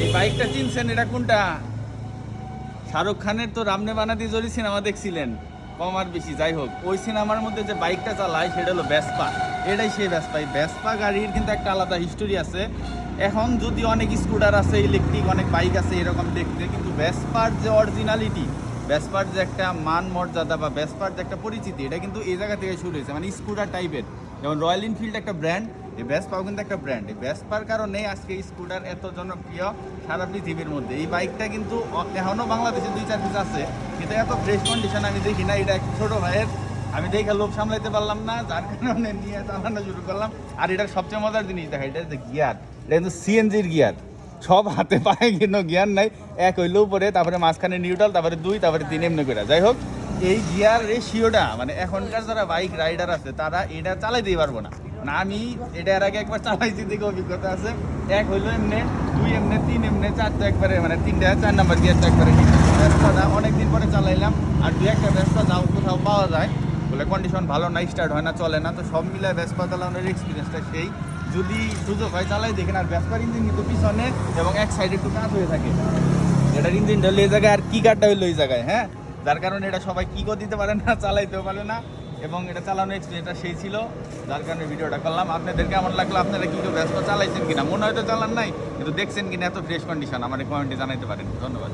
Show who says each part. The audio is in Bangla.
Speaker 1: এই বাইকটা চিনছেন? এটা কোনটা? শাহরুখ খানের তো রামনে বানাতি জরি সিনেমা দেখছিলেন, কম আর বেশি যাই হোক, ওই সিনেমার মধ্যে যে বাইকটা চালায় সেটা হলো ভেসপা। এটাই সেই ভেসপা। এই ভেসপা গাড়ির কিন্তু একটা আলাদা হিস্টোরি আছে। এখন যদি অনেক স্কুটার আছে, ইলেকট্রিক অনেক বাইক আছে এরকম দেখতে, কিন্তু ভেসপার যে অরিজিনালিটি, ভেসপার যে একটা মান মর্যাদা বা ভেসপার যে একটা পরিচিতি, এটা কিন্তু এই জায়গা থেকে শুরু হয়েছে। মানে স্কুটার টাইপের, যেমন রয়্যাল এনফিল্ড একটা ব্র্যান্ড, এই ভেসপাও কিন্তু একটা ব্র্যান্ড। এই ভেসপার কারণে আজকে স্কুটার এত জনপ্রিয় সারা পৃথিবীর মধ্যে। এই বাইকটা কিন্তু এখনও বাংলাদেশে 2-4 পিস আছে, কিন্তু এত ফ্রেশ কন্ডিশন আমি দেখি না। এটা এক ছোটো ভাইয়ের, আমি দেখে লোভ সামলাইতে পারলাম না, যার কারণে নিয়ে চালানো শুরু করলাম। আর এটার সবচেয়ে মজার জিনিস দেখা, এটা যে গিয়ার, এটা কিন্তু সিএনজির গিয়ার। সব হাতে পায়ে কিন্তু গিয়ার নাই, এক হইলো উপরে, তারপরে মাঝখানে নিউট্রাল, তারপরে 2, তারপরে 3 এমনি করে। যাই হোক, এই গিয়ার রেশিওটা মানে এখনকার যারা বাইক রাইডার আছে তারা এটা চালাইতেই পারবো না। না, আমি এটা এর আগে একবার চালাইছি, দেখে অভিজ্ঞতা আছে। এক হইলো এমনি, 2 এমনি, 3 এমনি, 4 তো একবারে, মানে 4 নাম্বার গিয়ারটা একবারে। ব্যবসাটা অনেকদিন পরে চালাইলাম। আর 2-1টা ব্যবসা যাও কোথাও পাওয়া যায়, বলে কন্ডিশন ভালো না, স্টার্ট হয় না, চলে না। তো সব মিলায় ভেসপা চালানোর এক্সপিরিয়েন্সটা সেই, যদি সুযোগ হয় চালাই দেখেন। আর ভেসপার ইঞ্জিন কিন্তু পিছনে এবং এক সাইডে একটু কাজ হয়ে থাকে। এটার ইঞ্জিনটা হলো এই জায়গায়, আর কি কাঠটা হইলো এই জায়গায়, হ্যাঁ, যার কারণে এটা সবাই কিকও দিতে পারে না, চালাইতেও পারে না। এবং এটা চালানোর এক্সপিরিয়েন্সটা সেই ছিল, যার কারণে ভিডিওটা করলাম। আপনাদের কেমন লাগলো? আপনারা কি ভেসপা চালাইছেন কিনা? মনে হয়তো চালান নাই, কিন্তু দেখছেন কিনা এত ফ্রেশ কন্ডিশন, আমার কমেন্টে জানাইতে পারেন। ধন্যবাদ।